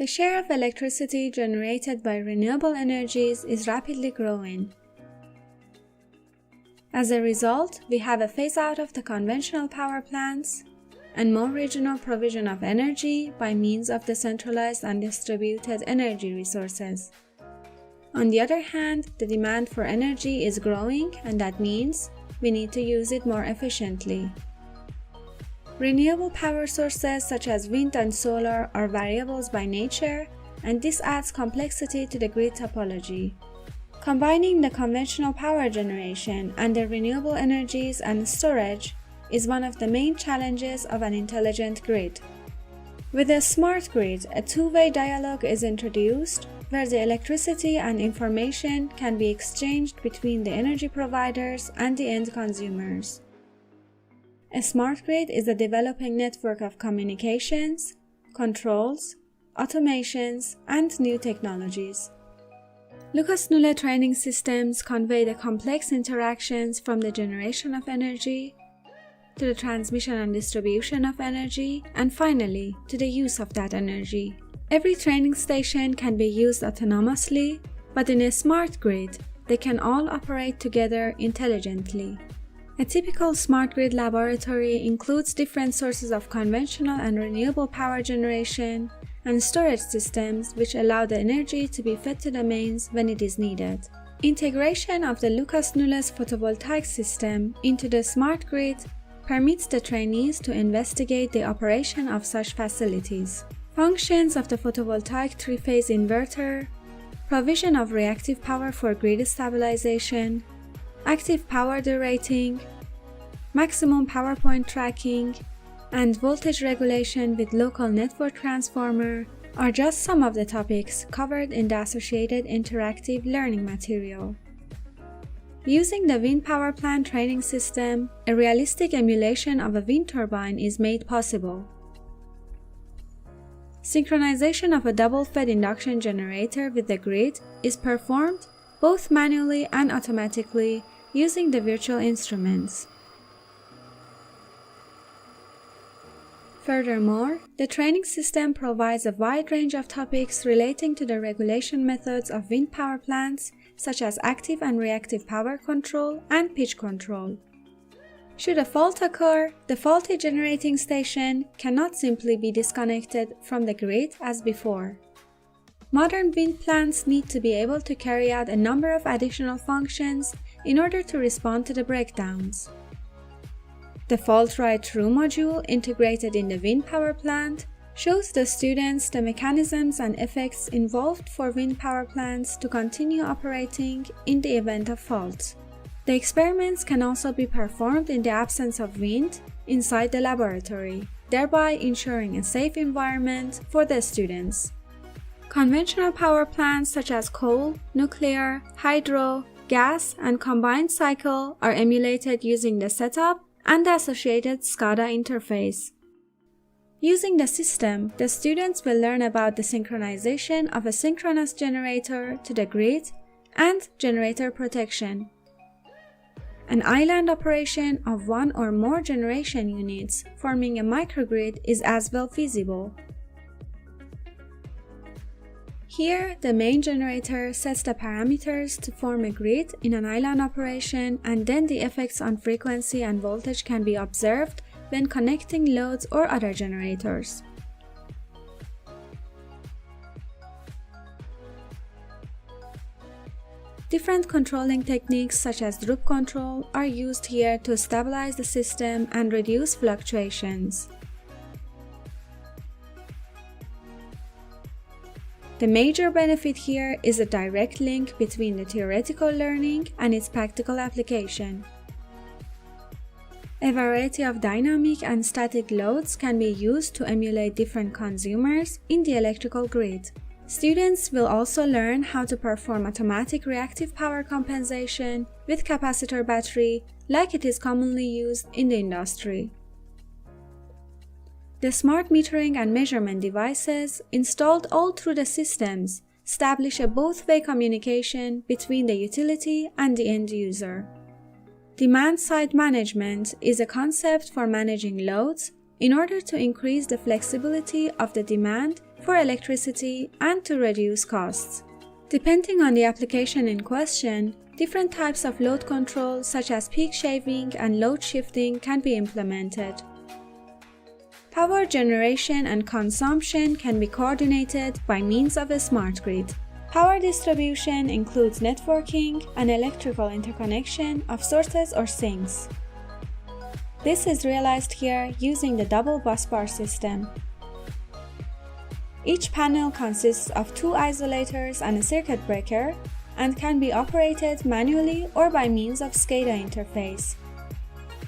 The share of electricity generated by renewable energies is rapidly growing. As a result, we have a phase-out of the conventional power plants and more regional provision of energy by means of decentralized and distributed energy resources. On the other hand, the demand for energy is growing, and that means we need to use it more efficiently. Renewable power sources such as wind and solar are variables by nature, and this adds complexity to the grid topology. Combining the conventional power generation and the renewable energies and storage is one of the main challenges of an intelligent grid. With a smart grid, a two-way dialogue is introduced where the electricity and information can be exchanged between the energy providers and the end consumers. A smart grid is a developing network of communications, controls, automations, and new technologies. Lucas-Nülle training systems convey the complex interactions from the generation of energy to the transmission and distribution of energy, and finally, to the use of that energy. Every training station can be used autonomously, but in a smart grid, they can all operate together intelligently. A typical smart grid laboratory includes different sources of conventional and renewable power generation and storage systems which allow the energy to be fed to the mains when it is needed. Integration of the Lucas-Nülle's photovoltaic system into the smart grid permits the trainees to investigate the operation of such facilities. Functions of the photovoltaic three-phase inverter, provision of reactive power for grid stabilization, active power derating, maximum power point tracking, and voltage regulation with local network transformer are just some of the topics covered in the associated interactive learning material. Using the wind power plant training system, a realistic emulation of a wind turbine is made possible. Synchronization of a double-fed induction generator with the grid is performed both manually and automatically using the virtual instruments. Furthermore, the training system provides a wide range of topics relating to the regulation methods of wind power plants, such as active and reactive power control and pitch control. Should a fault occur, the faulty generating station cannot simply be disconnected from the grid as before. Modern wind plants need to be able to carry out a number of additional functions in order to respond to the breakdowns. The Fault Right-Through module integrated in the wind power plant shows the students the mechanisms and effects involved for wind power plants to continue operating in the event of faults. The experiments can also be performed in the absence of wind inside the laboratory, thereby ensuring a safe environment for the students. Conventional power plants such as coal, nuclear, hydro, gas, and combined cycle are emulated using the setup and the associated SCADA interface. Using the system, the students will learn about the synchronization of a synchronous generator to the grid and generator protection. An island operation of one or more generation units forming a microgrid is as well feasible. Here, the main generator sets the parameters to form a grid in an island operation, and then the effects on frequency and voltage can be observed when connecting loads or other generators. Different controlling techniques such as droop control are used here to stabilize the system and reduce fluctuations. The major benefit here is a direct link between the theoretical learning and its practical application. A variety of dynamic and static loads can be used to emulate different consumers in the electrical grid. Students will also learn how to perform automatic reactive power compensation with capacitor battery like it is commonly used in the industry. The smart metering and measurement devices installed all through the systems establish a both-way communication between the utility and the end user. Demand-side management is a concept for managing loads in order to increase the flexibility of the demand for electricity and to reduce costs. Depending on the application in question, different types of load control such as peak shaving and load shifting can be implemented. Power generation and consumption can be coordinated by means of a smart grid. Power distribution includes networking and electrical interconnection of sources or sinks. This is realized here using the double busbar system. Each panel consists of 2 isolators and a circuit breaker and can be operated manually or by means of SCADA interface.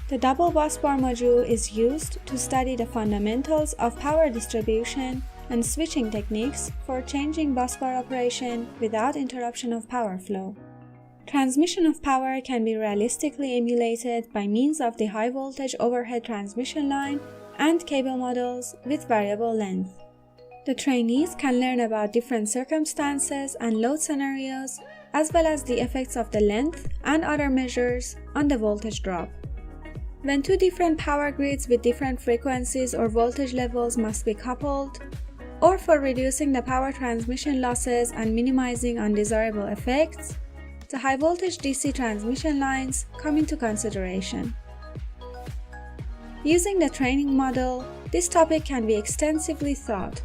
The double busbar module is used to study the fundamentals of power distribution and switching techniques for changing busbar operation without interruption of power flow. Transmission of power can be realistically emulated by means of the high voltage overhead transmission line and cable models with variable length. The trainees can learn about different circumstances and load scenarios, as well as the effects of the length and other measures on the voltage drop. When 2 different power grids with different frequencies or voltage levels must be coupled, or for reducing the power transmission losses and minimizing undesirable effects, the high voltage DC transmission lines come into consideration. Using the training model, this topic can be extensively taught.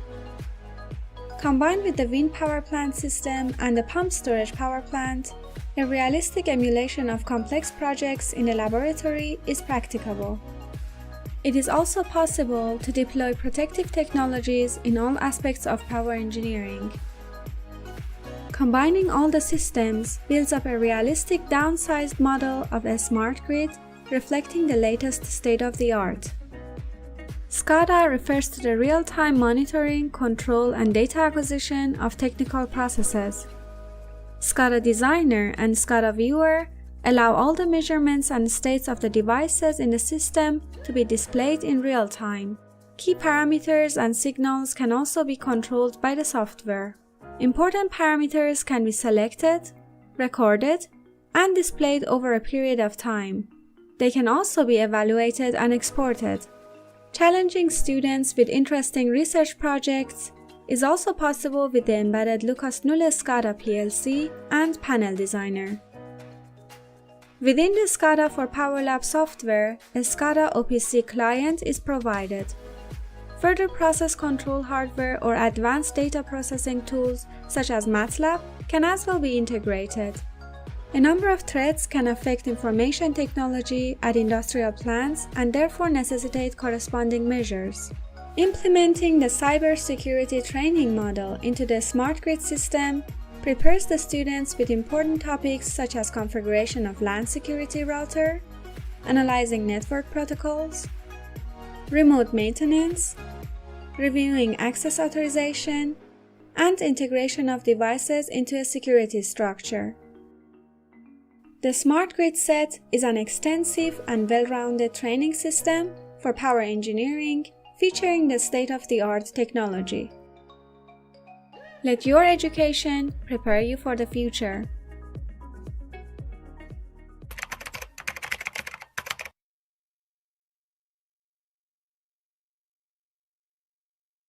Combined with the wind power plant system and the pump storage power plant, a realistic emulation of complex projects in the laboratory is practicable. It is also possible to deploy protective technologies in all aspects of power engineering. Combining all the systems builds up a realistic downsized model of a smart grid reflecting the latest state-of-the-art. SCADA refers to the real-time monitoring, control, and data acquisition of technical processes. SCADA Designer and SCADA Viewer allow all the measurements and states of the devices in the system to be displayed in real time. Key parameters and signals can also be controlled by the software. Important parameters can be selected, recorded, and displayed over a period of time. They can also be evaluated and exported. Challenging students with interesting research projects is also possible with the embedded Lucas-Nülle SCADA PLC and Panel Designer. Within the SCADA for PowerLab software, a SCADA OPC Client is provided. Further process control hardware or advanced data processing tools such as MATLAB can as well be integrated. A number of threats can affect information technology at industrial plants and therefore necessitate corresponding measures. Implementing the cybersecurity training model into the smart grid system prepares the students with important topics such as configuration of LAN security router, analyzing network protocols, remote maintenance, reviewing access authorization, and integration of devices into a security structure. The Smart Grid Set is an extensive and well-rounded training system for power engineering featuring the state-of-the-art technology. Let your education prepare you for the future.